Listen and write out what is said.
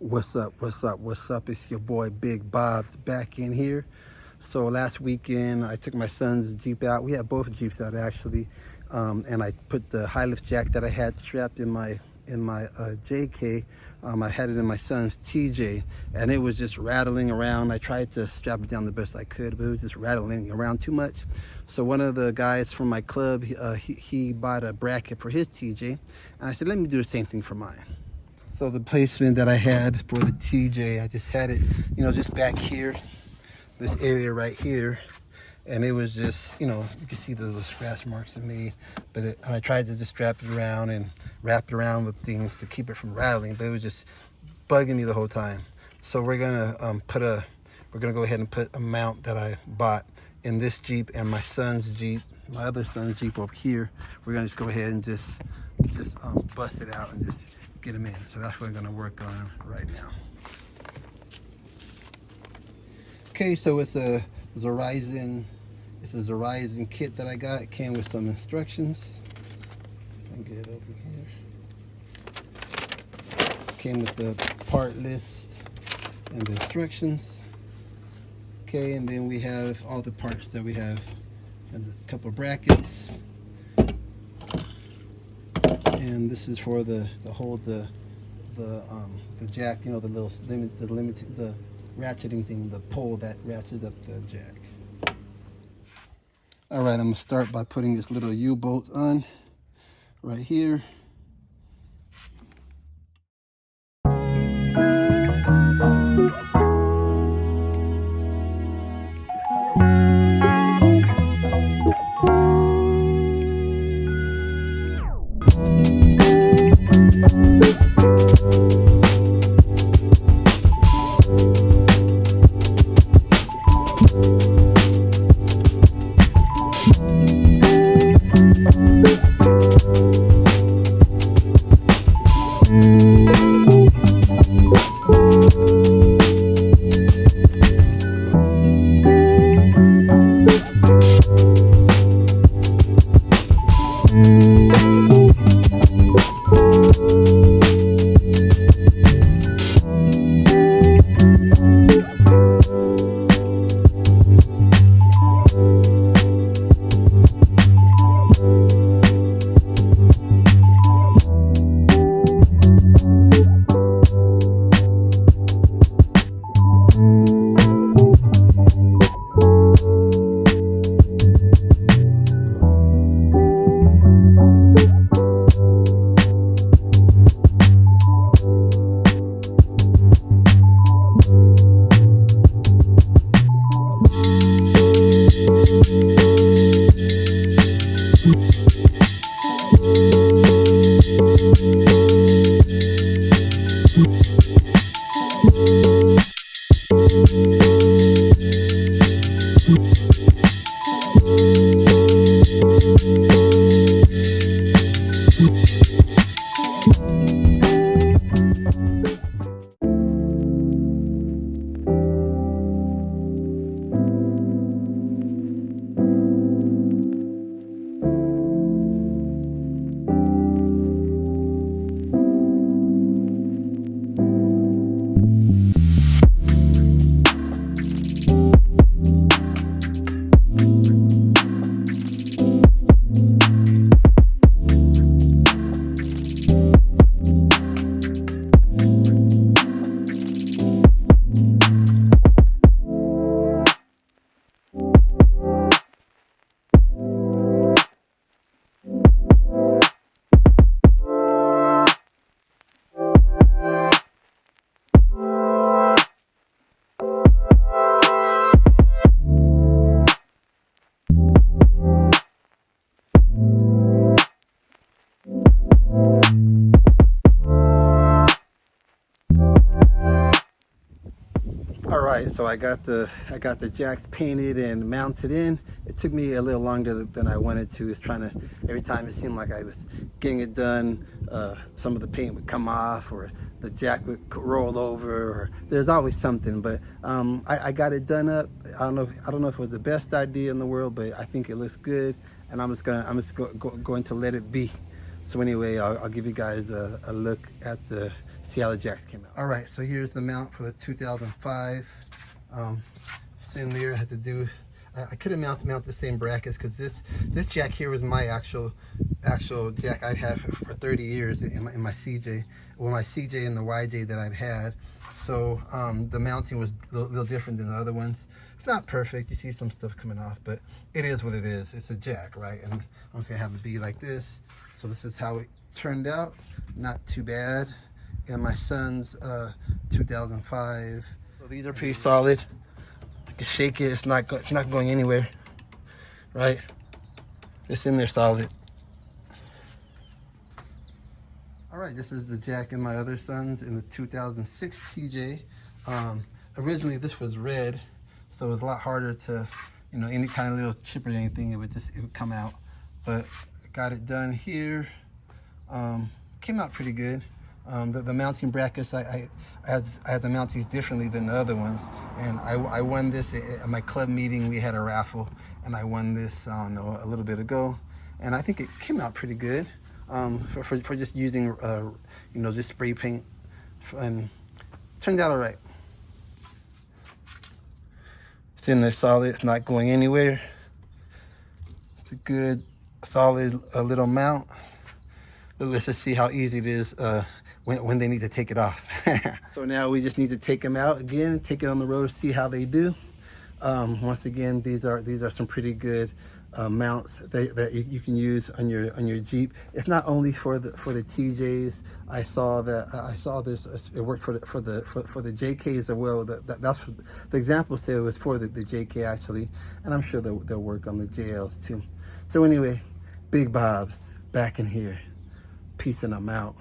What's up? What's up? What's up? It's your boy Big Bob's back in here. So last weekend I took my son's Jeep out. We had both Jeeps out actually, and I put the high lift jack that I had strapped in my JK. I had it in my son's TJ, and it was just rattling around. I tried to strap it down the best I could, but it was just rattling around too much. So one of the guys from my club, he bought a bracket for his TJ, and I said, let me do the same thing for mine. So the placement that I had for the TJ, I just had it, just back here, this area right here. And it was just, you can see the little scratch marks in me. And I tried to just strap it around and wrap it around with things to keep it from rattling, but it was just bugging me the whole time. So we're gonna go ahead and put a mount that I bought in this Jeep and my son's Jeep, my other son's Jeep over here. We're gonna just go ahead and just bust it out and just get them in. So that's what I'm gonna work on right now. Okay, so it's a ZORASEN kit that I got. It came with some instructions. If I can get it over here. Came with the part list and the instructions. Okay, and then we have all the parts that we have, and a couple brackets. And this is for the hold the jack, the ratcheting thing, the pole that ratchets up the jack. All right, I'm gonna start by putting this little U-bolt on right here. Alright, so I got the jacks painted and mounted in. It took me a little longer than I wanted to. Every time it seemed like I was getting it done, some of the paint would come off, or the jack would roll over, or there's always something. But I got it done up. I don't know if it was the best idea in the world, but I think it looks good, and I'm just going to let it be. So anyway, I'll give you guys a look at the see how the jacks came out. All right, so here's the mount for the 2005. It's in there. I had to do. I couldn't mount the same brackets because this jack here was my actual jack I've had for 30 years in my CJ, well, my CJ and the YJ that I've had. So the mounting was a little different than the other ones. It's not perfect. You see some stuff coming off, but it is what it is. It's a jack, right? And I'm just gonna have it be like this. So this is how it turned out. Not too bad. And my son's 2005. So these are pretty solid. I can shake it. It's not going anywhere, right? It's in there solid. All right, this is the jack in my other son's in the 2006 TJ. Originally this was red, so it was a lot harder to, any kind of little chip or anything, it would come out. But got it done here. Came out pretty good. The mounting brackets, I had the mountings differently than the other ones, and I won this at my club meeting. We had a raffle, and I won this, I don't know, a little bit ago, and I think it came out pretty good for just using, just spray paint, and it turned out all right. It's in there solid. It's not going anywhere. It's a good, solid little mount. Let's just see how easy it is when they need to take it off. So now we just need to take them out again, take it on the road, see how they do. Once again, these are some pretty good mounts that you can use on your Jeep. It's not only for the TJs. I saw this. It worked for the JKs as well. That's the example said it was for the JK actually, and I'm sure they'll work on the JLs too. So anyway, Big Bob's back in here. Peace and I'm out.